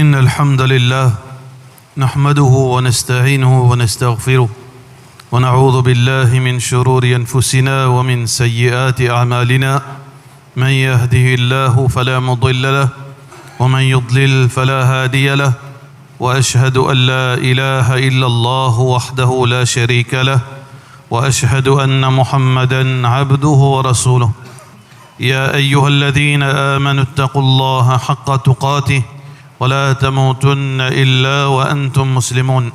إن الحمد لله نحمده ونستعينه ونستغفره ونعوذ بالله من شرور أنفسنا ومن سيئات أعمالنا من يهده الله فلا مضل له ومن يضلل فلا هادي له وأشهد أن لا إله إلا الله وحده لا شريك له وأشهد أن محمدًا عبده ورسوله يا أيها الذين آمنوا اتقوا الله حق تقاته ولا تموتن إلا وأنتم مسلمون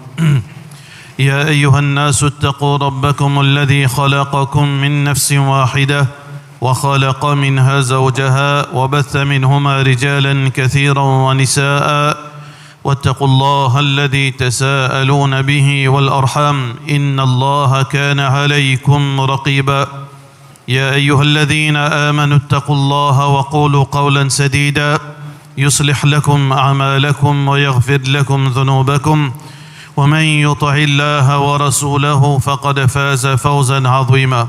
يا أيها الناس اتقوا ربكم الذي خلقكم من نفس واحدة وخلق منها زوجها وبث منهما رجالا كثيرا ونساء واتقوا الله الذي تساءلون به والأرحام إن الله كان عليكم رقيبا يا أيها الذين آمنوا اتقوا الله وقولوا قولا سديدا يصلح لكم أعمالكم ويغفر لكم ذنوبكم ومن يطع الله ورسوله فقد فاز فوزا عظيما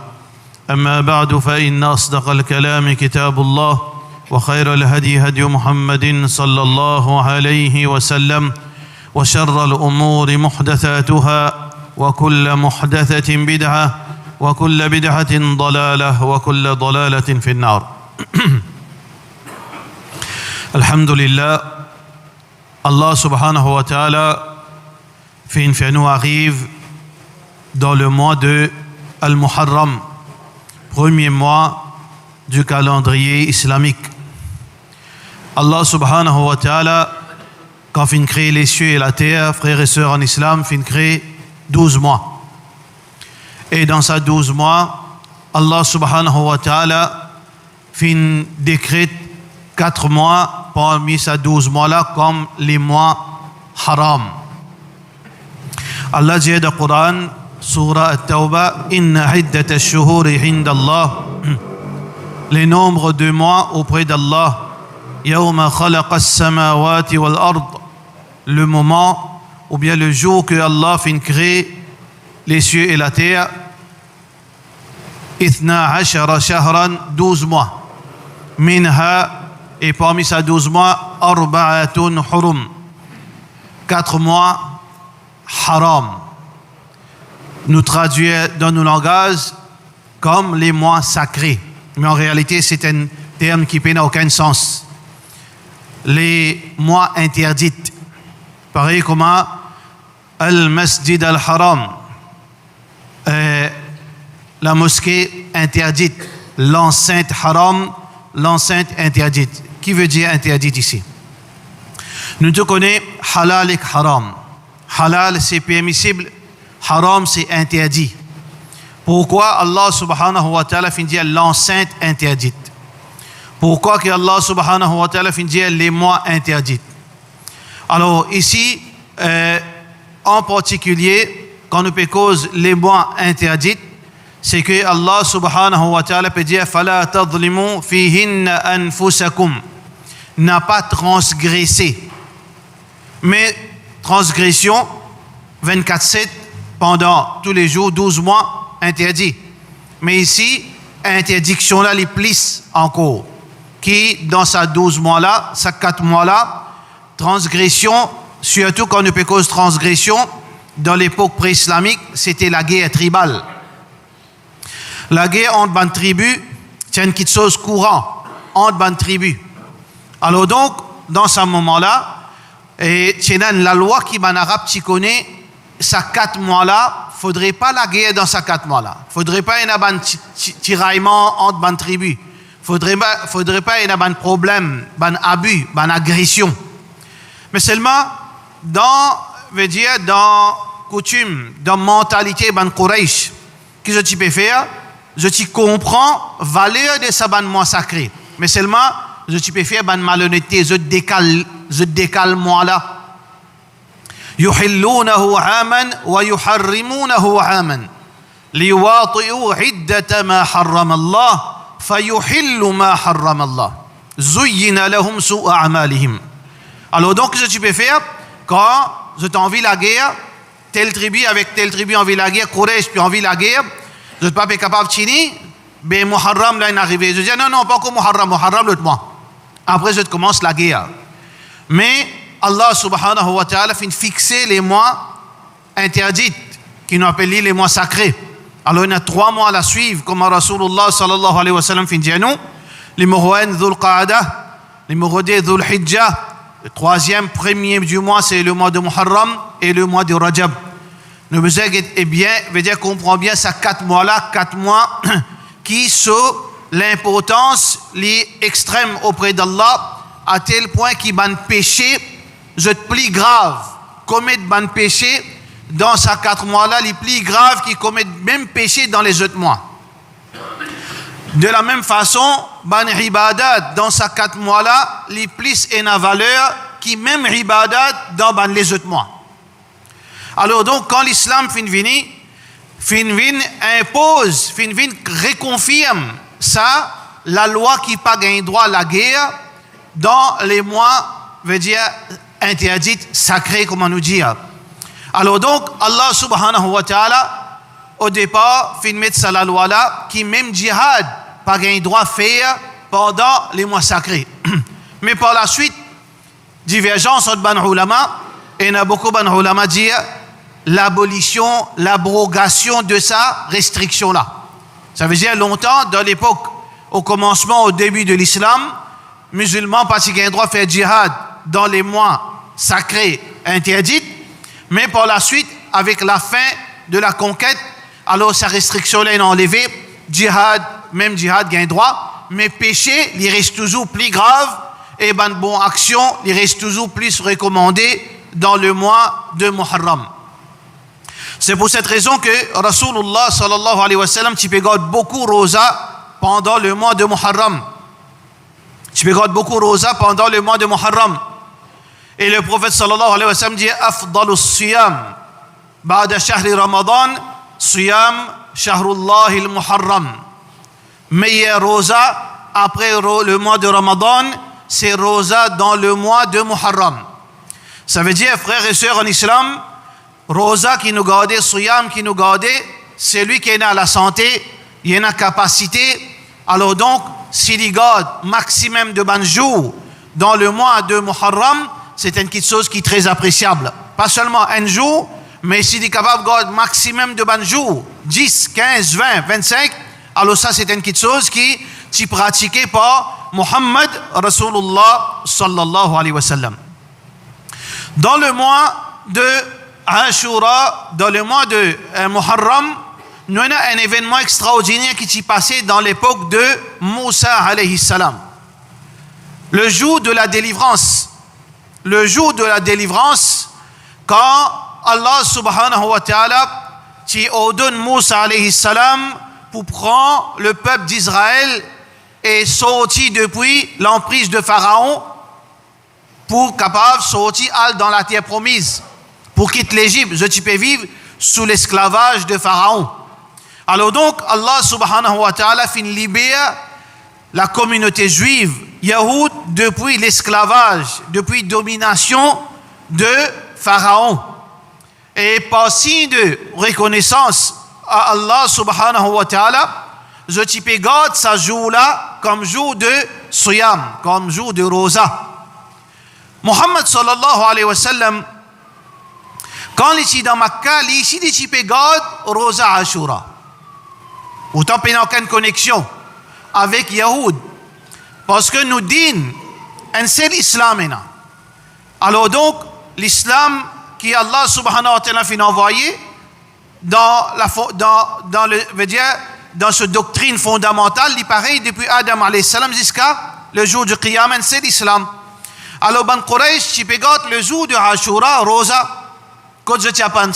أما بعد فإن أصدق الكلام كتاب الله وخير الهدي هدي محمد صلى الله عليه وسلم وشر الأمور محدثاتها وكل محدثة بدعة وكل بدعة ضلالة وكل ضلالة في النار. Alhamdulillah, Allah subhanahu wa ta'ala nous arrive dans le mois de Al-Muharram, premier mois du calendrier islamique. Allah subhanahu wa ta'ala, quand il crée les cieux et la terre, frères et sœurs en islam, il crée 12 mois. Et dans ces 12 mois, Allah subhanahu wa ta'ala décrète 4 mois parmi ces 12 mois-là comme les mois haram. Allah dit dans le Coran, Surah At-Tawbah, Inna iddat ash-shuhuri inda Allah, les nombres de mois auprès d'Allah, Yawma khalaqa as-samawati wal ard, le moment ou bien le jour que Allah fin crée les cieux et la terre, Ithna ashara shahran, 12 mois. Minha, et parmi ces 12 mois, arba'atun hurum, 4 mois haram. Nous traduisons dans nos langages comme les mois sacrés. Mais en réalité, c'est un terme qui n'a aucun sens. Les mois interdits. Pareil comme Al-Masjid al-Haram, la mosquée interdite, l'enceinte haram, l'enceinte interdite. Qui veut dire interdite ici? Nous te connaissons halal et haram. Halal, c'est permissible. Haram, c'est interdit. Pourquoi Allah subhanahu wa ta'ala fin dire l'enceinte interdite? Pourquoi que Allah subhanahu wa ta'ala fin dire les mois interdits? Alors ici, en particulier, quand nous cause les mois interdits, c'est que Allah subhanahu wa ta'ala peut dire fala tadlimu fihinna anfusakum, n'a pas transgressé. Mais transgression 24/7 pendant tous les jours, 12 mois interdit. Mais ici, interdiction là les plus encore qui dans ces 12 mois là, ces 4 mois là, transgression, surtout quand on peut cause transgression dans l'époque pré-islamique, c'était la guerre tribale. La guerre entre les tribus, c'est une petite chose courante entre les tribus. Alors donc, dans ce moment-là, c'est la loi qui en arabe tu connais, ces 4 mois-là, il ne faudrait pas la guerre dans ces 4 mois-là. Il ne faudrait pas un tiraillement entre les tribus. Il ne faudrait pas un problème, un abus, une agression. Mais seulement, dans coutume, dans mentalité, dans Quraysh, qu'est-ce que tu peux faire? Je te comprends la valeur de ce mois sacré. Mais seulement, je te peux faire une malhonnêteté, je décale moi là. يحلونه عاما ويحرمونه عاما ليواطئوا عدة ما حرم الله فيحل ما حرم الله زين لهم سوء أعمالهم. Alors donc, ce que tu peux faire, quand je t'envie la guerre, telle tribu avec telle tribu envie la guerre, Quraysh puis envie la guerre, je ne suis pas capable de finir, mais Muharram là est arrivé. Je dis non, pas encore Muharram l'autre mois. Après, je commence la guerre. Mais Allah subhanahu wa ta'ala fin fixer les mois interdits, qui nous appellent les mois sacrés. Alors il y a 3 mois à la suivre, comme Rasulullah sallallahu alayhi wa sallam fin dit à nous, numéro 1, Dhul Qa'ada, numéro 2, Dhul Hijjah, le 3e, premier du mois, c'est le mois de Muharram et le mois de Rajab. Nous veut dire qu'on comprend bien ces 4 mois-là, 4 mois qui sont l'importance, les extrêmes auprès d'Allah, à tel point qu'ils ban péché, je plus grave, commettent ban péché dans ces 4 mois-là, les plus graves qui commettent même péché dans les autres mois. De la même façon, ban ibadat dans ces 4 mois-là, les plus en a valeur qui même ibadat dans ban les autres mois. Alors donc, quand l'islam impose, reconfirme ça, la loi qui pas gagne droit à la guerre dans les mois, veut dire interdits, sacrés, comment nous dire. Alors donc, Allah subhanahu wa ta'ala, au départ, mettre ça la loi là, qui même djihad pas gagne droit à faire pendant les mois sacrés. Mais par la suite, divergence entre ban ulama, et il y a beaucoup ban ulama dire l'abolition, l'abrogation de sa restriction-là. Ça veut dire longtemps, dans l'époque, au commencement, au début de l'islam, musulmans pas si gagnent droit à faire djihad dans les mois sacrés interdits, mais par la suite, avec la fin de la conquête, alors sa restriction-là est enlevée, djihad, même djihad gagne droit, mais péché, il reste toujours plus grave, et bonne action, il reste toujours plus recommandé dans le mois de Muharram. C'est pour cette raison que Rasulullah sallallahu alayhi wa sallam garde beaucoup rosa pendant le mois de Muharram. Garde beaucoup rosa pendant le mois de Muharram. Et le prophète sallallahu alayhi wa sallam dit Afdalus siyam ba'da shahri Ramadan siyam shahrullah al-Muharram. Meilleur rosa après le mois de Ramadan, c'est rosa dans le mois de Muharram. Ça veut dire, frères et sœurs en islam, rosa qui nous gardait, siyam qui nous gardait, c'est lui qui est à la santé, il a la capacité. Alors donc, s'il y garde maximum de ban jours dans le mois de Muharram, c'est une petite chose qui est très appréciable. Pas seulement un jour, mais s'il est capable de garder maximum de ban jours, 10, 15, 20, 25, alors ça c'est une petite chose qui est pratiquée par Muhammad Rasulullah sallallahu alayhi wa sallam. Dans le mois de Ashura, dans le mois de Muharram, nous avons un événement extraordinaire qui s'est passé dans l'époque de Moussa alayhi salam. Le jour de la délivrance. Le jour de la délivrance, quand Allah subhanahu wa ta'ala ordonne Moussa alayhi salam pour prendre le peuple d'Israël et sortir depuis l'emprise de Pharaon pour capable sortir dans la terre promise, pour quitter l'Égypte, je peux vivre sous l'esclavage de Pharaon. Alors donc, Allah subhanahu wa ta'ala fin libère la communauté juive, Yahoud, depuis l'esclavage, depuis la domination de Pharaon. Et par signe de reconnaissance à Allah subhanahu wa ta'ala, je peux garder ce jour-là comme jour de Siyam, comme jour de Rosa. Muhammad sallallahu alayhi wa sallam, quand il est dans Makkah, il peut garder Rosa Ashura. Autant qu'il n'y a aucune connexion avec Yahoud. Parce que nous disons, un seul islam. Alors donc, l'islam qui Allah subhanahu wa ta'ala a envoyé dans cette doctrine fondamentale, il pareil depuis Adam alayhi salam jusqu'à le jour du Qiyamah, c'est l'islam. Alors, Ban Quraysh, tu peux garder le jour de Ashura, Rosa. Quand je t'apprends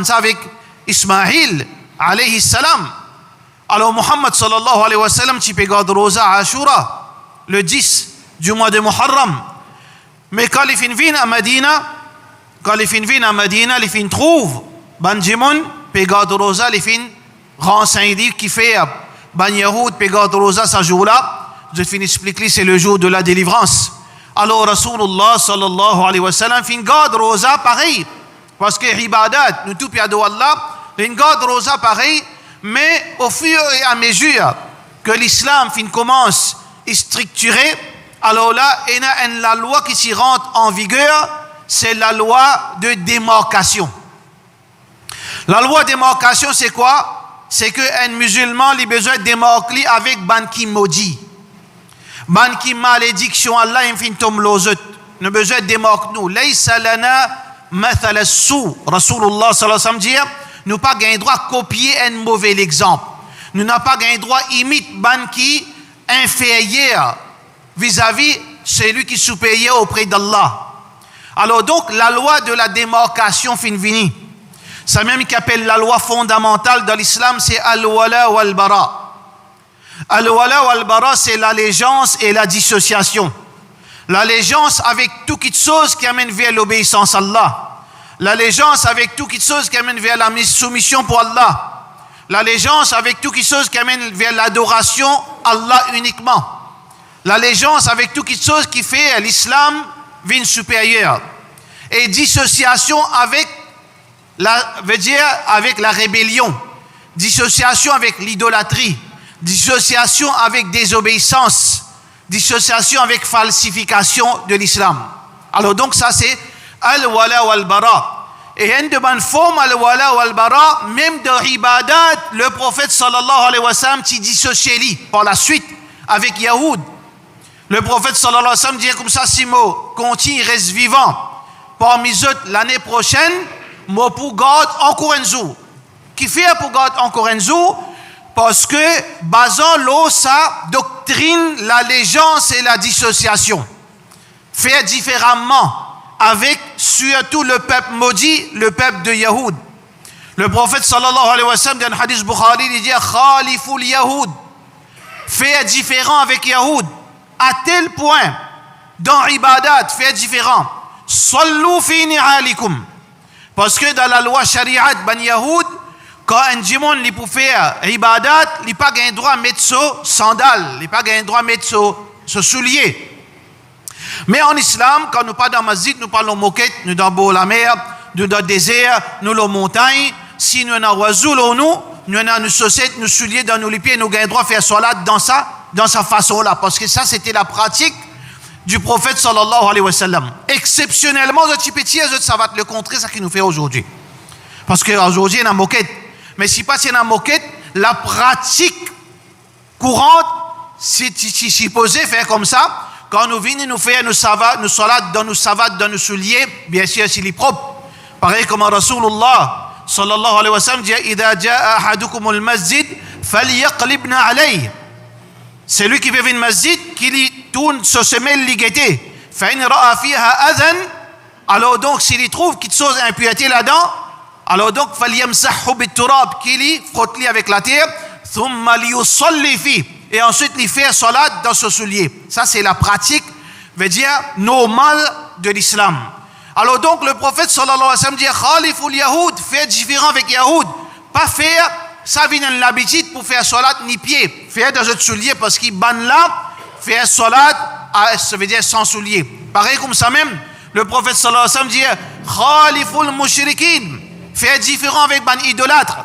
ça avec Ismaïl alayhi salam. Alors, Muhammad sallallahu alayhi wa sallam, tu peux garder Rosa Ashura, le 10 du mois de Muharram. Mais quand les fins viennent à Medina, les fins trouvent, Ban Jimon, peut garder Rosa, les fins renseignent qui fait, Ban Yahoud, peut garder Rosa ce jour-là. Je finis expliquer, c'est le jour de la délivrance. Alors, Rasulullah sallallahu alayhi wa sallam, fin garde Rosa pareil. Parce que ibadat, nous tout piado Allah, fin garde Rosa pareil. Mais au fur et à mesure que l'islam commence à structurer, alors là, il y a la loi qui s'y rentre en vigueur c'est la loi de démarcation. La loi de démarcation, c'est quoi? C'est qu'un musulman, il a besoin de démarquer avec ban qui maudit. Ban qui malédiction, Allah, il fait tombe l'ozut. Nous avons besoin de démarquer nous. Laysa lana mathal as-sou. Rasulullah sallallahu alayhi wa sallam dit, nous n'avons pas le droit de copier un mauvais exemple. Nous n'avons pas le droit d'imiter ban qui inférieur vis-à-vis celui qui est supérieur auprès d'Allah. Alors donc, la loi de la démarcation fin finie. Ça même qui appelle la loi fondamentale de l'islam, c'est al-wala wal-bara. Al-wala wal-bara, c'est l'allégeance et la dissociation. L'allégeance avec toute chose qui amène vers l'obéissance à Allah. L'allégeance avec toute chose qui amène vers la soumission pour Allah. L'allégeance avec toute chose qui amène vers l'adoration à Allah uniquement. L'allégeance avec toute chose qui fait l'islam vie supérieure. Et dissociation avec avec la rébellion. Dissociation avec l'idolâtrie. Dissociation avec désobéissance. Dissociation avec falsification de l'islam. Alors donc ça c'est al-wala wal-bara. Et une de bonnes formes al-wala wal-bara, même de ibadat, le prophète sallallahu alayhi wa sallam qui dissocié lui par la suite avec Yahoud. Le prophète sallallahu alayhi wa sallam dit comme ça, si moi continue, reste vivant. Parmi eux, l'année prochaine, moi pour garde encore un jour. Qui fait pour garde encore un jour? Parce que, basant l'eau, ça doctrine l'allégeance et la dissociation. Faire différemment avec surtout le peuple maudit, le peuple de Yahoud. Le prophète sallallahu alayhi wa sallam, dans le hadith Bukhari, il dit Khaliful Yahoud. Faire différent avec Yahoud. À tel point, dans Ibadat, faire différent. Sallu fi ni'alikum. Parce que dans la loi Shariat, ban Yahoud, quand un dimon li pour faire Ibadat, il n'a pas le droit de mettre ce sandal, il n'a pas le droit de mettre ce soulier. Mais en islam, quand nous parlons dans masjid, nous parlons moquette, nous dans la mer, nous dans le désert, nous dans la montagne. Si nous avons un oiseau, nous avons une chaussette, nous souliers dans nos pieds, nous avons le droit de faire salat dans sa façon-là. Parce que ça, c'était la pratique du prophète sallallahu alayhi wa sallam. Exceptionnellement, ça va être le contraire, ça qu'il nous fait aujourd'hui. Parce qu'aujourd'hui, il y a une moquette. Mais si pas c'est une moquette, la pratique courante, c'est supposé faire comme ça. Quand nous venons nous faire nos salades dans nos savates, dans nos souliers, bien sûr, c'est les propres. Pareil comme Rasulullah sallallahu alayhi wa sallam dit Idha ja'a ahadukum al-masjid, falyaqlibna alayh. C'est lui qui veut venir au masjid, qui lui tourne ce semelle ligété. Fa'in ra'a fiha adhan. Alors donc, s'il trouve quelque chose d'impureté là-dedans, alors donc, falyamsahhu bit-turab, qui lui frotte-lui avec la terre, thumma liyusalli fi. Et ensuite, il fait salat dans ce soulier. Ça, c'est la pratique, veut dire, normale de l'islam. Alors donc, le prophète sallallahu alayhi wa sallam dit Khaliful Yahoud, faire différent avec Yahoud. Pas faire, ça vient de l'habitude pour faire salat ni pied. Faire dans ce soulier parce qu'il banne là, faire salat, ça veut dire sans soulier. Pareil comme ça même, le prophète sallallahu alayhi wa sallam dit Khaliful Mushrikin, faire différent avec ban idolâtre.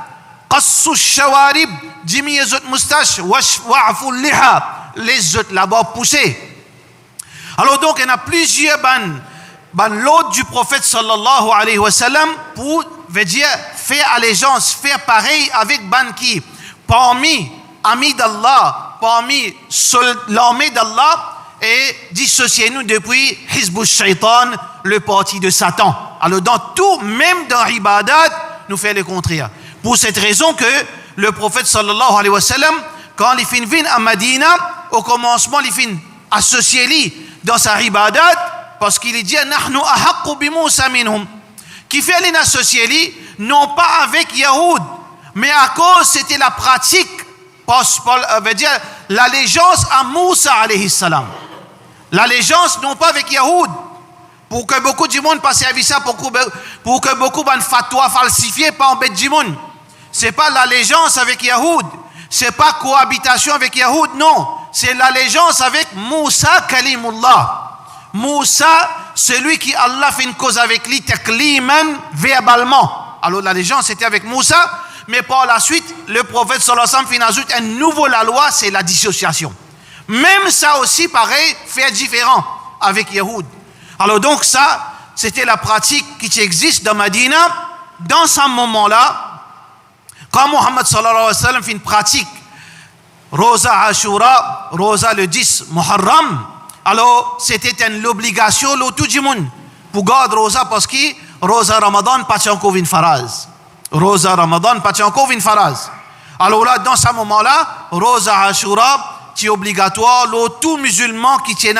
Qassu shawarib, diminuer les autres moustaches, wa'fu liha, les autres là-bas poussés. Alors donc, il y a plusieurs ban l'autre du prophète sallallahu alayhi wa sallam pour, veut dire, faire allégeance, faire pareil avec ban qui, parmi amis d'Allah, parmi l'armée d'Allah, et dissociez-nous depuis Hizbush Shaitan, le parti de Satan. Alors dans tout, même dans Ibadat, nous fait le contraire. Pour cette raison que le prophète sallallahu alayhi wa sallam, quand il fin vient à Medina, au commencement, il fin associé lui dans sa Ibadat, parce qu'il dit nahnu ahaqqu bi Musa minhum, qui fait les associés lui, non pas avec Yahoud, mais à cause c'était la pratique, veut dire l'allégeance à Moussa alayhi salam. L'allégeance non pas avec Yahoud, pour que beaucoup du monde passe à ça, pour que beaucoup de fatwa falsifiés pas embêtent du monde. C'est pas l'allégeance avec Yahoud, c'est pas cohabitation avec Yahoud, non, c'est l'allégeance avec Moussa Kalimullah. Moussa, celui qui Allah fait une cause avec lui, takliman, verbalement. Alors l'allégeance c'était avec Moussa, mais par la suite, le prophète sallallahu alayhi wa sallam ajoute un nouveau la loi, c'est la dissociation. Même ça aussi, pareil, fait différent avec Yahoud. Alors donc ça, c'était la pratique qui existe dans Medina. Dans ce moment-là, quand Muhammad sallallahu alayhi wa sallam fait une pratique, Rosa Ashura, Rosa le 10 Muharram, alors c'était l'obligation de tout le monde pour garder Rosa parce que Rosa Ramadan pas encore une phrase. Rosa Ramadan pas encore une phrase. Alors là, dans ce moment-là, Rosa Ashura, c'est obligatoire pour tout musulman qui tient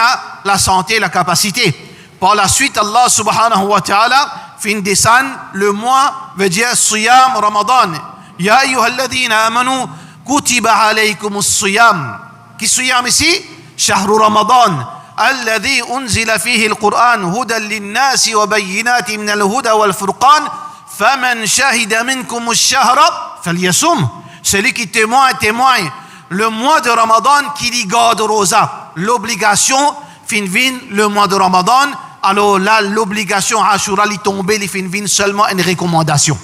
la santé, la capacité. Par la suite, Allah subhanahu wa ta'ala fait une descente, le mois veut dire Siyam Ramadan. Ya ayyuhalladhina amanu kutiba alaykumus siyam. Qui siyam ici? Shahru Ramadan. الذي أنزل فيه القرآن هدى للناس وبينات من الهدى والفرقان فمن شهد منكم الشهر فليصم. Celui qui témoigne le mois de Ramadan qui dit garde rosa. L'obligation fin le mois de Ramadan. Alors là, l'obligation Ashura li tombée, li fin seulement une recommandation.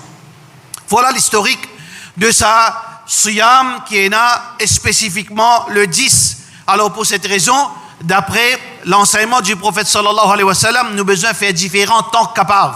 Voilà l'historique de sa siyam qui est là spécifiquement le 10. Alors pour cette raison, d'après l'enseignement du prophète sallallahu alayhi wa sallam, nous avons besoin de faire différents temps capables.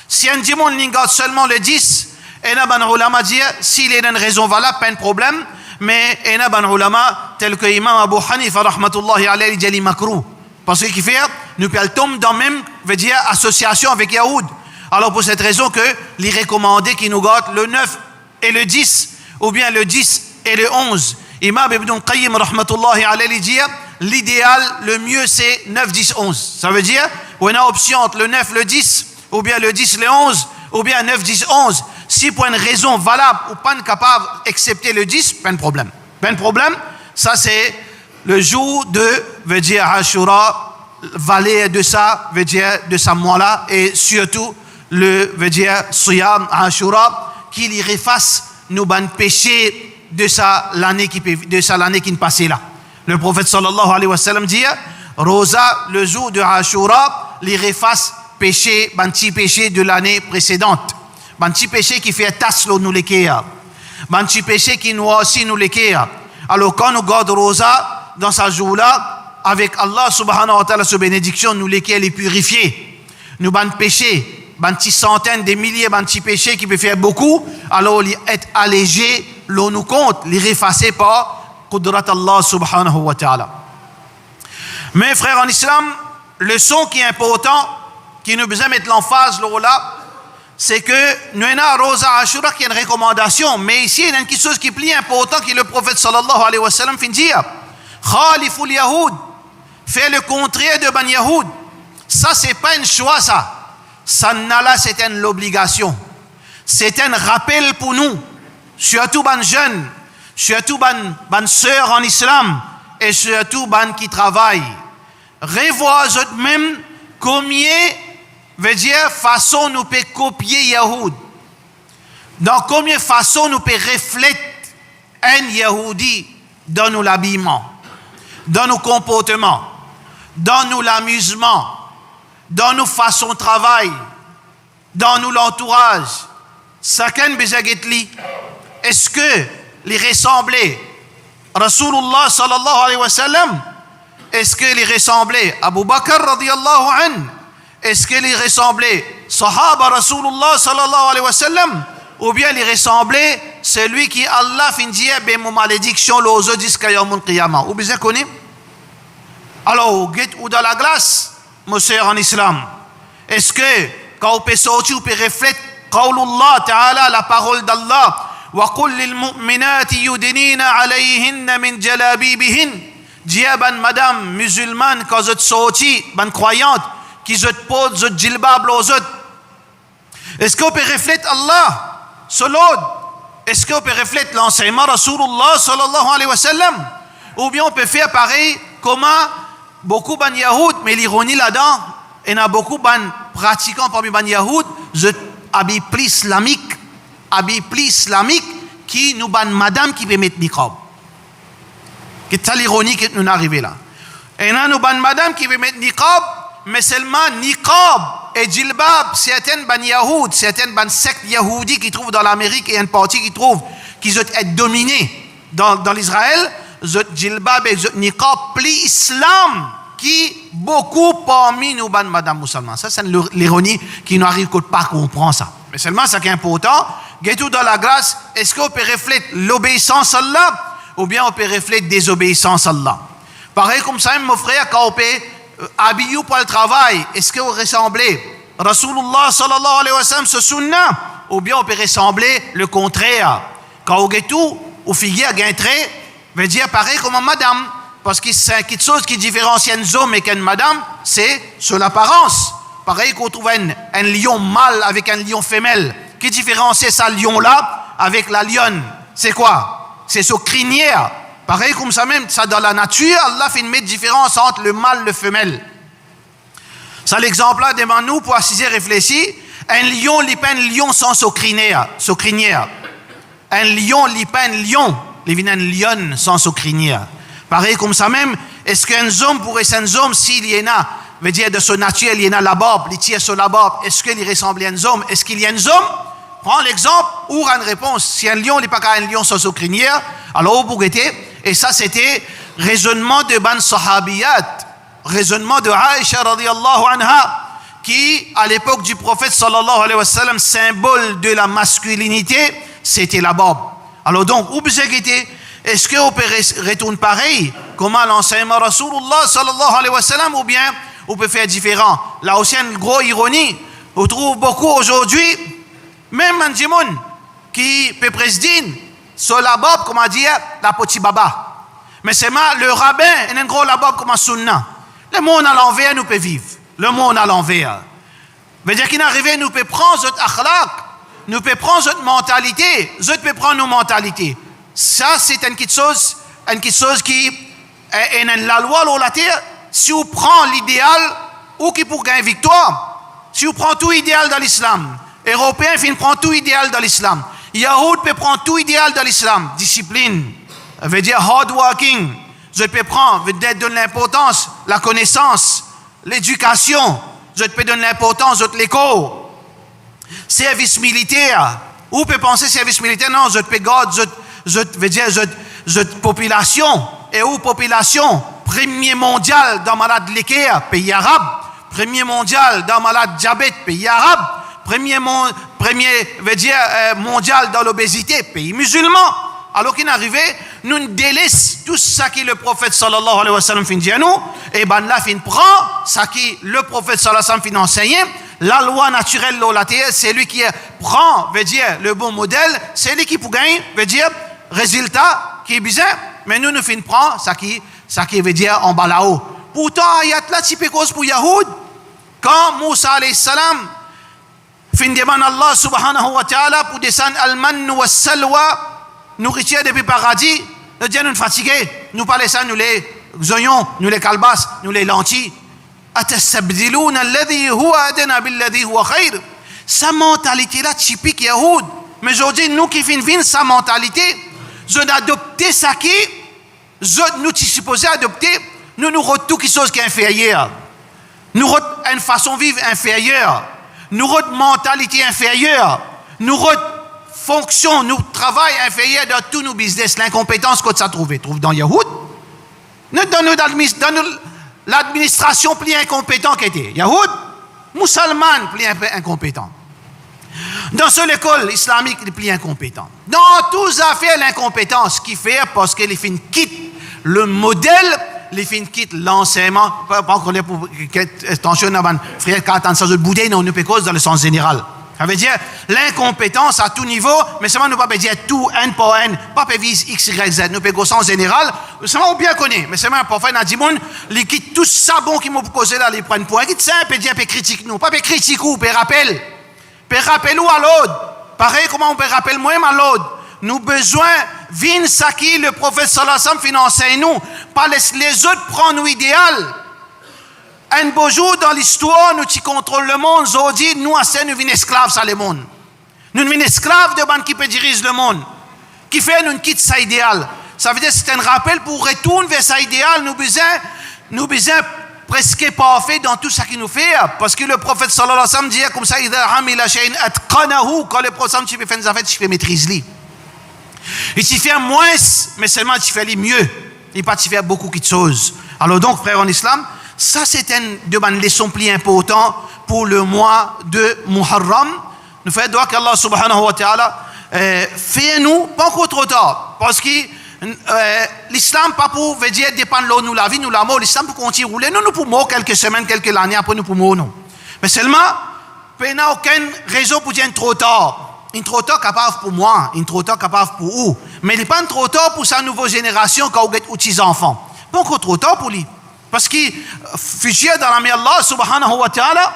Si un dimanche n'y garde seulement le 10, et là, ben ulama dit, s'il y a une raison valable, pas de problème, mais il y a ben ulama, tel que l'imam Abu Hanifa, rahmatullahi alayhi, dit makruh. Parce qu'il fait, nous pouvons dans même, veut dire, association avec Yahoud. Alors pour cette raison que, les recommandés qui nous gardent le 9 et le 10, ou bien le 10 et le 11. Imam Ibn Qayyim, rahmatullahi alayhi, dit, l'idéal, le mieux, c'est 9, 10, 11. Ça veut dire, on a option entre le 9, le 10, ou bien le 10, le 11, ou bien 9, 10, 11. Si pour une raison valable ou pas capable d'accepter le 10, pas de problème. Pas de problème. Ça, c'est le jour de, veut dire, Ashura, valet de ça, veut dire, de ce mois-là, et surtout, le, veut dire, Siyam, Ashura, qu'il y efface nos ban péchés de ça, l'année qui ne passait là. Le prophète sallallahu alayhi wa sallam dit, Rosa, le jour de Ashura, les efface péché, ban petit péché de l'année précédente. Ban petit péché qui fait taslo nous l'équerre. Ban petit péché qui nous aussi nous l'équerre. Alors quand nous gardons Rosa, dans ce jour-là, avec Allah subhanahu wa ta'ala, sous bénédiction, nous l'équerre les purifier. Nous ban péché, ban petit centaines, des milliers, ban petit péché qui peut faire beaucoup, alors il est allégé, l'on nous compte, les effacer par Qudrat Allah subhanahu wa ta'ala. Mais frères en islam, le son qui est important, qui nous besoin mettre l'emphase là, c'est que nous avons Rosa Ashura qui est une recommandation, mais ici il y a quelque chose qui est plus important que le prophète sallallahu alayhi wa sallam fin dire. Khaliful Yahoud, fait le contraire de Ban Yahoud. Ça c'est pas un choix ça. Ça là c'est une obligation. C'est un rappel pour nous, surtout ban jeunes, surtout ban sœurs en islam et surtout ban qui travaillent. Revois même combien veut dire façon nous peut copier Yahoud. Dans combien façon nous peut refléter un Yahoudi dans nos habillements, dans nos comportements, dans nos l'amusement, dans nos façons de travail, dans nos l'entourage. Chacun bezagetli. Est-ce que les ressembler Rasulullah sallallahu alayhi wa sallam? Est-ce que les ressembler Abu Bakr radiyallahu anhu? Est-ce que les ressembler Sahaba Rasulullah sallallahu alayhi wa sallam? Ou bien les ressembler celui qui Allah fin dire ben mon malédiction l'ozo jusqu'à yawmul qiyamah? Ou bien connaît? Alors, get ou dans la glace, mon sœur en islam. Est-ce que quand on peut sortir, on peut refléter qawlullah ta'ala, la parole d'Allah, wa qul lil mu'minati yudnina alayhinna min jalabibihin? Dis ban madame musulmane quand vous êtes sorti, ban croyante, qui se pose ce djilbab aux autres. Est-ce qu'on peut refléter Allah sur l'autre? Est-ce qu'on peut refléter l'enseignement Rasulullah sallallahu alayhi wa sallam? Ou bien on peut faire pareil comment beaucoup ban Yahoud, mais l'ironie là-dedans, il y a beaucoup ban pratiquants parmi ban Yahoud, habillent plus islamique, qui nous ban madame qui peut mettre niqab. C'est ça l'ironie qui nous est arrivée là. Et il y a nous ban madame qui peut mettre niqab, mais seulement niqab et djilbab, certaines ban Yahoud, certaines ban sectes yahoudi qui trouvent dans l'Amérique et une partie qui trouvent qu'ils ont été dominés dans l'Israël, djilbab et niqab, plus islam qui beaucoup parmi nous, madame musulmans. Ça, c'est l'ironie qui nous arrive pas à comprendre ça. Mais seulement, ce qui est important, tout dans la grâce, est-ce qu'on peut refléter l'obéissance à Allah ou bien on peut refléter désobéissance à Allah? Pareil comme ça, mon frère, quand on peut habiller pour le travail, est-ce qu'on ressemblait Rasulullah sallallahu alayhi wa sallam, ce sunna, ou bien on peut ressembler le contraire? Quand on get tout, ou figure à gagner, veut dire pareil comme madame, parce que c'est quelque chose qui différencie un homme et une madame, c'est sur l'apparence. Pareil qu'on trouve un lion mâle avec un lion femelle, qui différencie ce lion-là avec la lionne. C'est quoi? C'est sa crinière. Pareil comme ça même, ça dans la nature, Allah fait une différence entre le mâle et le femelle. Ça l'exemple là devant nous pour assister réfléchir. Un lion n'est pas un lion sans sa crinière. Un lion n'est pas un lion, il vient un lion sans sa crinière. Pareil comme ça même, est-ce qu'un homme pourrait être un homme s'il y en a, veut dire de son nature, il y en a la barbe, il tire sur la barbe, est-ce qu'il ressemble à un homme? Est-ce qu'il y a un homme? Prends l'exemple, ou une réponse. Si un lion n'est pas un lion sans sa crinière, alors où pour être? Et ça c'était raisonnement de Ban Sahabiyat, raisonnement de Aïcha radiyallahu anha, qui à l'époque du prophète sallallahu alayhi wa sallam, symbole de la masculinité, c'était la barbe. Alors donc, où peut-ce est-ce qu'on peut retourner pareil, comme à l'enseignement Rasulullah sallallahu alayhi wa sallam, ou bien on peut faire différent? Là aussi, une grosse ironie, on trouve beaucoup aujourd'hui, même un djimoun qui peut présider sur la barbe, comment dire, la petit baba. Mais c'est mal, le rabbin, il a un gros la barbe comme un sunna. Le monde à l'envers, nous peut vivre. Le monde à l'envers. Veut dire qu'il arrive, nous peut prendre notre akhlaq, nous peut prendre notre mentalité, nous peut prendre nos mentalités. Ça, c'est une petite chose qui est la loi de la terre. Si on prend l'idéal, ou qui pour gagner victoire, si on prend tout idéal dans l'islam, Européen prend tout idéal dans l'islam, Yahoud peut prendre tout idéal dans l'islam, discipline, veut dire hard working, je peux prendre, veut dire donner l'importance, la connaissance, l'éducation, je peux donner l'importance de l'école, service militaire, ou peut penser service militaire, non, je peux garder, je veux dire, je population, et où population, premier mondial dans malade l'équerre, pays arabe, premier mondial dans malade diabète, pays arabe, premier veut dire mondial dans l'obésité, pays musulman. Alors qu'il est arrivé, nous délaissons tout ça que le prophète sallallahu alayhi wa sallam fin dit à nous, et ben là fin prend ça que le prophète sallallahu alayhi wa sallam fin enseigné, la loi naturelle de la terre, c'est lui qui prend, veut dire le bon modèle, c'est lui qui pour gagner, veut dire résultat qui est bizarre, mais nous fin prend ça qui veut dire en bas là-haut. Pourtant, ayat là type cause pour Yahoud, quand Moussa alayhi salam fin demande Allah subhanahu wa ta'ala pour descendre al-man wa salwa, nourriture depuis paradis, le Dieu nous fatigués, nous parlons ça, nous les oignons, nous les calbasses, nous les lentilles. Atastabdiluna alladhi huwa adna billadhi huwa khair. Sa mentalité là typique Yahoud. Mais aujourd'hui nous qui fin sa mentalité, je n'adopter ça qui nous supposé adopter, nous retrouvons quelque chose qui est inférieur. Nous retrouvons une façon de vivre inférieure. Nous retrouvons mentalité inférieure. Nous retrouvons fonction, nous travail inférieur dans tous nos business, l'incompétence que ça trouve dans Yahoud. Nous dans l'administration plus incompétent qu'était Yahoud, musulman plus incompétent. Dans seule école islamique, les plus incompétent. Dans tous les affaires, l'incompétence qui fait parce que les fins quittent le modèle, les fins quittent l'enseignement. Pas qu'on est pour attention, frère, quand on s'agit de bouder, non, nous peut cause dans le sens général. Ça veut dire l'incompétence à tout niveau, mais seulement nous ne pouvons pas dire tout, N pour N, pas vise X, Y, Z. Nous pouvons au général, seulement on bien connaît, mais seulement pour faire un monde, les quitte tout ça bon qui m'ont causé là, les prennent point, quitte ça, peut dire, peut critique nous, pas peut critique ou, peut rappel ou à l'autre. Pareil, comment on peut rappeler moi-même à l'autre. Nous besoin, vin saki, le prophète sallallahu alayhi wa sallam financer nous, pas les autres prendre nous idéal. Un beau jour dans l'histoire, nous qui contrôlons le monde, aujourd'hui, nous, à nous sommes esclaves, ça, le monde. Nous sommes esclaves de bandes qui peut diriger le monde. Qui fait, nous quitte ça idéal. Ça veut dire, c'est un rappel pour retourner vers ça idéal, nous besoin presque parfait dans tout ce qui nous fait. Parce que le prophète sallallahu alayhi wa sallam dit comme ça, quand le prophète tu peux faire des affaires, tu peux maîtriser. Et tu fais moins, mais seulement tu fais les mieux. Et pas tu fais beaucoup de choses. Alors donc, frère en islam, Ça, c'est une leçon plus importante pour le mois de Muharram. Nous faisons doigt qu'Allah subhanahu wa ta'ala fait nous pas encore trop tard. Parce que l'islam, pas pour veut dire dépendre de nous, la vie, nous la mort. L'islam pour continuer à rouler. Nous pouvons quelques semaines, quelques années après, nous pouvons non. Mais seulement, il n'y a aucune raison pour dire trop tard. Il est trop tard capable pour moi, il est trop tard capable pour vous. Mais il n'est pas trop tard pour sa nouvelle génération quand vous êtes petits enfants. Pas encore trop tard pour lui. Parce que le futur dans la main d'Allah subhanahu wa ta'ala,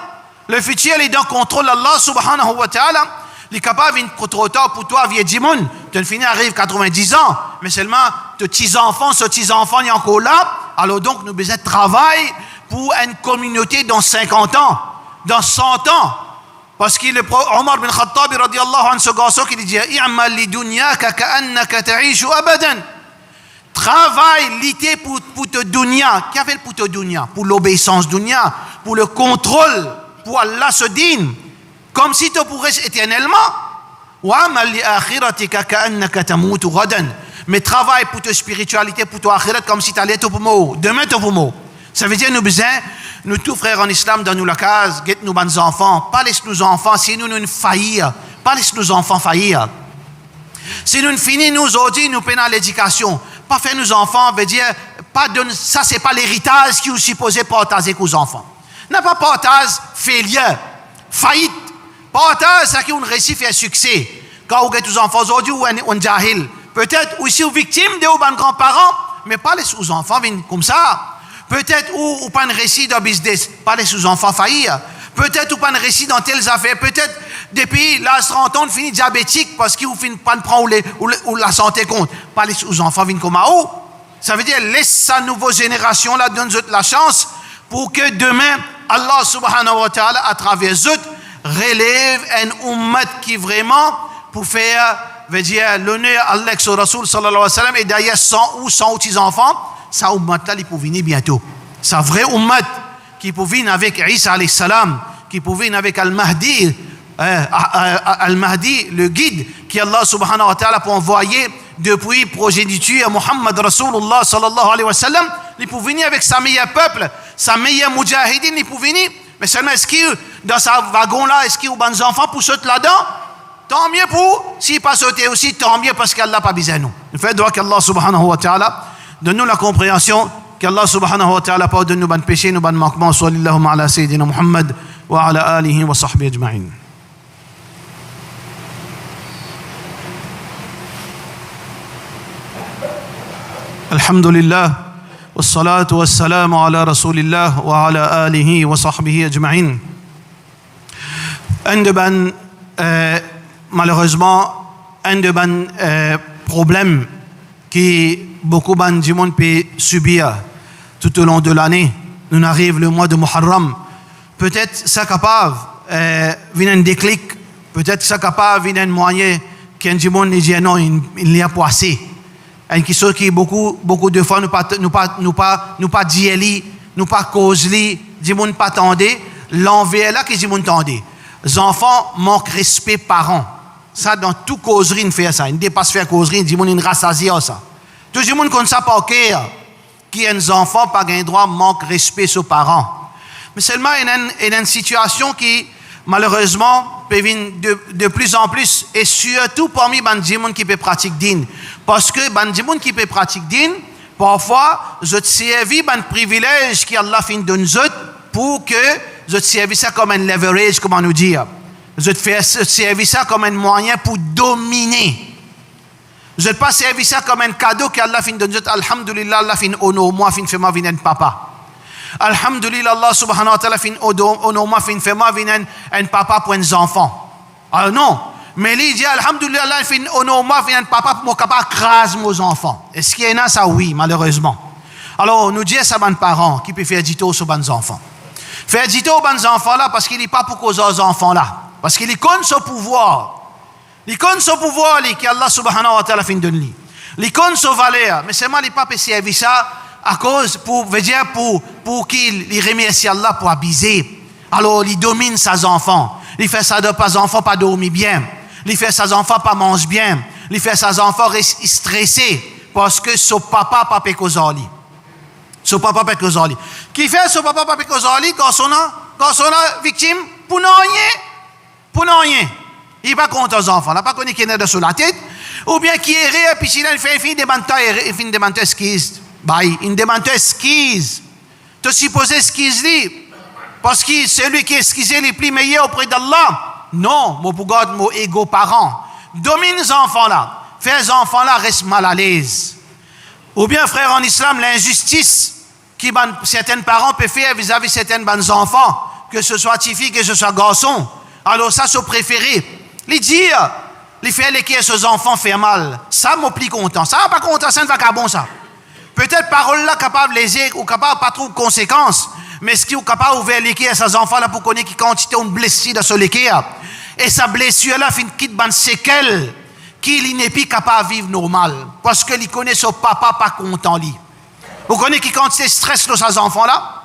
le futur est dans le contrôle d'Allah subhanahu wa ta'ala. Il est capable de trop tard pour toi, vieux Djimoun. Tu finis arrive 90 ans, mais seulement tes petits-enfants, ce petit-enfant est encore là. Alors donc, nous avons besoin de travail pour une communauté dans 50 ans, dans 100 ans. Parce que le Omar bin Khattab, radiallahu anhu, ce garçon qui dit « I'amal li dunyaka ka'annaka ta'ishu abadan » Travaille, lutter pour te dunya. Qu'est-ce qu'il pour te dunya? Pour l'obéissance dunya, pour le contrôle, pour Allah se digne. Comme si tu pourrais éternellement. Mais travaille pour ta spiritualité, pour ta akhirat, comme si tu allais au mot. Demain, tu mot. Ça veut dire nous besoin, nous tous frères en islam, dans nous la case, get nous bons enfants, pas laisse nos enfants, si nous nous faillir, pas laisse nos enfants faillir. Si nous finissons nous aujourd'hui, nous peinons l'éducation. Pas faire nos enfants, veut dire, pas donner, ça c'est pas l'héritage qui est supposé partager aux enfants. N'a pas partage failure, faillite. Partage, c'est qu'on réussit à faire succès. Quand vous êtes aux enfants aujourd'hui, ou un jahil. Peut-être aussi aux victimes de vos grands-parents, mais pas les sous-enfants viennent comme ça. Peut-être ou pas un récit d'un business, pas les sous-enfants faillir. Peut-être ou pas un récit dans telles affaires. Peut-être depuis l'âge 30 ans, finit diabétique parce qu'ils ne finissent pas de prendre ou la santé compte. Pas les sous-enfants viennent comme à haut. Ça veut dire, laisse sa nouvelle génération là, donne la chance pour que demain, Allah subhanahu wa ta'ala, à travers eux, relève un ummat qui vraiment, pour faire, veut dire, l'honneur à Allah sur Rasoul sallallahu alayhi wa sallam, et d'ailleurs 100 ou 100 petits-enfants, ça ummat là, il peut venir bientôt. C'est un vrai ummat qui peut venir avec Isa alayhi salam, qui peut venir avec Al-Mahdi, Al-Mahdi, le guide qui Allah subhanahu wa ta'ala peut envoyer depuis progéniture Muhammad Rasulullah sallallahu alayhi wa sallam, il peut venir avec sa meilleure peuple, sa meilleure mujahidine, il peut venir. Mais seulement, est-ce que dans ce wagon-là, est-ce qu'il y a des enfants pour sauter là-dedans? Tant mieux pour. S'il pas sauter aussi, tant mieux parce qu'Allah n'a pas besoin de nous. Nous faisons droit qu'Allah subhanahu wa ta'ala donne-nous la compréhension, qu'Allah subhanahu wa ta'ala pardonne nos péchés, nos manquements. Sallallahu ala sayyidina Muhammad wa ala alihi wa sahbihi ajma'in. Alhamdulillah. والصلاة والسلام على رسول الله وعلى آله وصحبه أجمعين. Malheureusement, un de les problèmes que beaucoup de monde peut subir tout au long de l'année, nous arrive le mois de Muharram. Peut-être ça capable vient un déclic, peut-être ça capable vient un moyen qu'un monde dit non, il n'y a pas assez. Et qui sont qui beaucoup de fois nous pas dire nous pas cause li dit moun pas tendre l'envers là qui dit moun tendre les enfants manquent respect parents ça dans tout causerie il fait ça il dépasse faire causerie dit moun une rassasie ça tout le monde comme ça pas qui un enfant pas gain droit manque respect sur parents mais seulement il y a une situation qui malheureusement peut venir de plus en plus et surtout parmi les gens qui peut pratiquer din parce que les gens qui peut pratiquer din parfois je servis un privilège qui Allah fin donne pour que je servis ça comme un leverage comment nous dire je fais servis ça comme un moyen pour dominer je ne pas servir ça comme un cadeau qu'Allah fin donne alhamdulillah Allah fin honore moi fin fait moi venir papa. Alhamdulillah, Allah subhanahu wa ta'ala fin onoma fin fait moi vin un papa pour les enfants. Alors non, mais il dit alhamdulillah Allah fin onoma vin un papa pour capable craser mes enfants. Est-ce qu'il y en a ça oui malheureusement. Alors nous disons ça aux parents qui peuvent faire dito sur les enfants. Faire dito aux enfants là parce qu'il n'est pas pour causer aux enfants là, parce qu'il connaît ce pouvoir. Il connaît ce pouvoir qui Allah subhanahu wa ta'ala fin donne lui. Il connaît ce valeur, mais seulement il pas peut servir ça à cause pour qu'il remercie Allah pour abuser. Alors il domine ses enfants. Il fait ça de pas enfants pas dormir bien. Il fait ses enfants pas manger bien. Il fait ses enfants stressés parce que son papa pas pécosali. Son papa pécosali. Qui fait ce papa papi kozali, garçon victime, pour non rien. Il n'est pas contre les enfants, il n'a pas connu qui est de sur la tête, ou bien qui est réel, puis s'il a fait une demande excuse. Bah, une demande excuse. Tu supposé excuse lui, parce que celui qui est excusé est plus meilleur auprès d'Allah. Non, mon bougade, mon égo parent. Domine les enfants là. Fais les enfants là restent mal à l'aise. Ou bien, frère, en islam, l'injustice que certains parents peuvent faire vis-à-vis de certains enfants, que ce soit filles, que ce soit garçons. Alors ça, c'est préféré. Les dire, les faire les qui ces enfants fait mal. Ça, m'a plus content. Ça, pas content, ça ne va pas bon, ça. Peut-être parole là capable de léser ou capable pas trop de conséquences, mais ce qui est capable d'ouvrir les qui à ces enfants là pour connaître qui quantité de blessure dans ce l'équerre. Et sa blessure là fait quitte ban séquelles qu'il n'est plus capable de vivre normal parce que il connaît son papa pas content lui. Vous connaissez qui quantité de stress dans ces enfants là.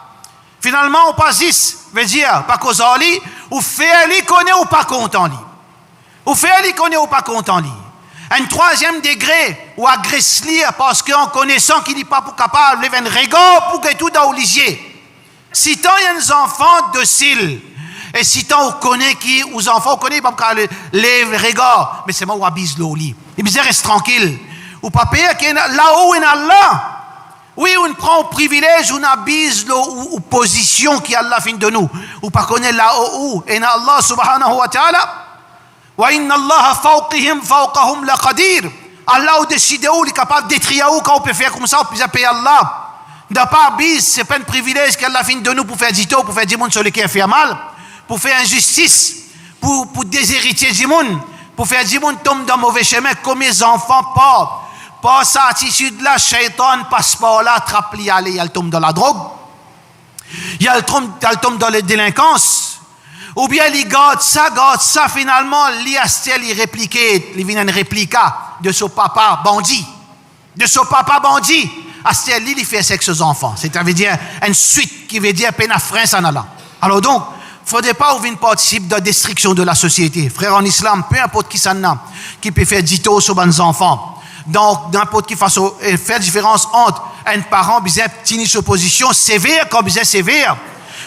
Finalement on passe 10, veut dire pas cause lui ou fait lui connaît ou pas content lui. Ou fait lui connaît ou pas content lui. Un troisième degré ou agresse lui parce qu'en connaissant qu'il n'est pas capable de venir regard pour que tout dans l'isier. Si tant il y a des enfants dociles et si tant on connaît qui aux enfants on connaît pas les regards mais c'est moi ou abise l'eau lit. Il dit reste tranquille. Ou pas payer qui là-haut en Allah. Oui, on prend au privilège, on abise ou position qui Allah fin de nous. Ou pas connaît là-haut en Allah subhanahu wa ta'ala. Wa inna Allah fawqahum laqadir. Allah a décidé où il est capable d'étrier où quand on peut faire comme ça, on peut appeler Allah. Ne pas abise, c'est pas un privilège qu'Allah fin de nous pour faire dito, pour faire du monde sur lequel fait mal, pour faire injustice, pour déshériter du monde, pour faire du monde tombe dans mauvais chemin comme les enfants pas sa attitude là, shaitan passe par là, trappe li aller, il tombe dans la drogue, il tombe dans les délinquances. Ou bien il garde ça finalement, il réplique, il vient un réplica de son papa bandit. Astel, il fait sexe aux enfants. C'est-à-dire une suite qui veut dire peine à frein ça là. Alors donc, il ne faudrait pas ouvrir une participe de destruction de la société. Frère en islam, peu importe qui ça n'a, qui peut faire dito sur les enfants. Donc, n'importe qui façon, faire différence entre un parent, bizarre, tenir opposition sévère comme bizarre sévère.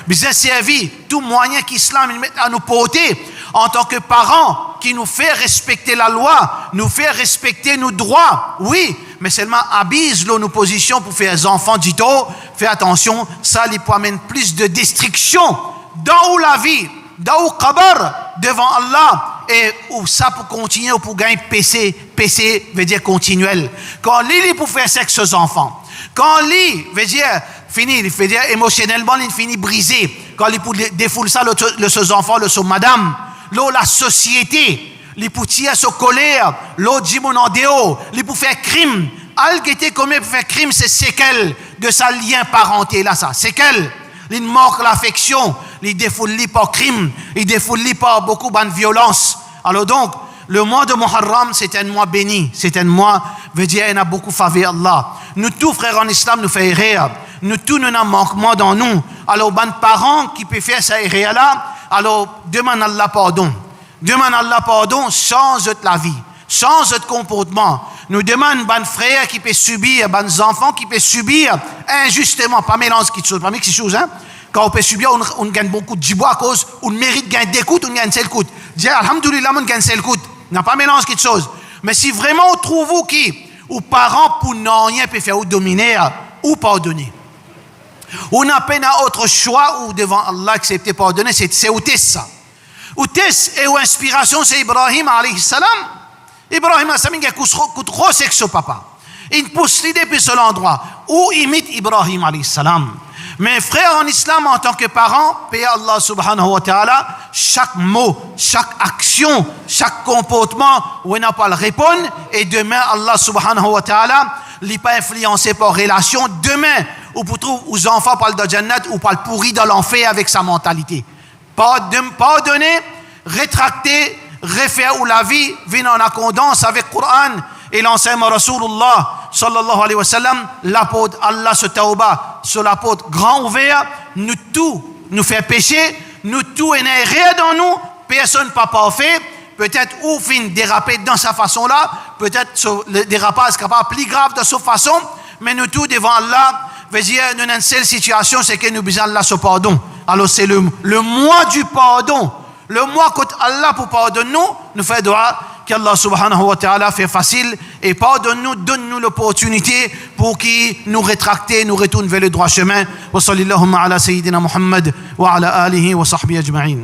Bizarre servi tout moyen qu'Islam met à nous porter en tant que parents qui nous fait respecter la loi, nous fait respecter nos droits. Oui, mais seulement abuse nos positions pour faire les enfants dito. Fais attention, ça lui amène plus de destruction dans la vie, dans le qabar devant Allah et où ça pour continuer ou pour gagner PC veut dire continuel. Quand lui pour faire sexe aux enfants, quand lui veut dire fini, il veut dire émotionnellement il finit brisé. Quand il pour défouler ça le enfants, le madame, la société, il pour tirer sa colère, l'autre dit mon endéo, il pour faire crime. Algueté comme pour faire crime, c'est séquelles de sa lien parenté là ça, séquelles. Il manque l'affection, il défoule par crime, il défoule par beaucoup de violence. Alors donc, le mois de Muharram, c'est un mois béni, c'est un mois, veut dire, il y a beaucoup faveur Allah. Nous tous, frères en islam, nous faisons erreur. Nous tous, nous avons manquement dans nous. Alors, les parents qui peuvent faire ça erreur là, alors, demande Allah pardon. Demande Allah pardon, change la vie, change de comportement. Nous demandons ban frères qui peuvent subir, ban enfants qui peuvent subir injustement, pas mélange qui chose, pas mix chose, hein. Quand on peut subir, on gagne beaucoup de jibois à cause, on mérite gagner des coups, on gagne 7 coups. Dis alhamdoulilah, on gagne 7 coups. On n'a pas mélange qui chose. Mais si vraiment on trouve vous qui, ou parents pour n'en rien peut faire ou dominer, ou pardonner. On n'a pas autre choix ou devant Allah accepter pardonner, c'est outés ça. Outés et ou inspiration, c'est Ibrahim alayhi salam. Ibrahim alayhi salam, il a coûté trop sexe au papa. Il pousse l'idée depuis ce endroit où imite Ibrahim alayhi salam. Mais frère en islam, en tant que parent, paye Allah subhanahu wa ta'ala, chaque mot, chaque action, chaque comportement, où on n'a pas le répondre, et demain, Allah subhanahu wa ta'ala, n'est pas influencé par relation, demain, ou pour trouver aux enfants parlent de Jannat, ou parlent pourri dans l'enfer avec sa mentalité. Pardonner, rétracter, refaire ou la vie, vient en accordance avec le Coran et l'enseignement Rasulullah sallallahu alayhi wa sallam, l'apôtre Allah se tauba, sur l'apôtre grand ouvert, nous tout nous fait pécher, nous tout est rien dans nous, personne pas parfait, peut-être ou fin déraper dans sa façon là, peut-être le dérapage capable plus grave de sa façon, mais nous tout devant Allah, veut dire, nous avons une seule situation, c'est que nous avons besoin de ce pardon. Alors c'est le mois du pardon. Le mois que Allah pour pardonner nous fait dua qu'Allah subhanahu wa ta'ala fait facile et pardonne-nous, donne-nous l'opportunité pour qu'il nous rétracte, nous retourne vers le droit chemin. Wa sallallahu ala sayyidina Muhammad wa ala alihi wa sahbihi ajma'in.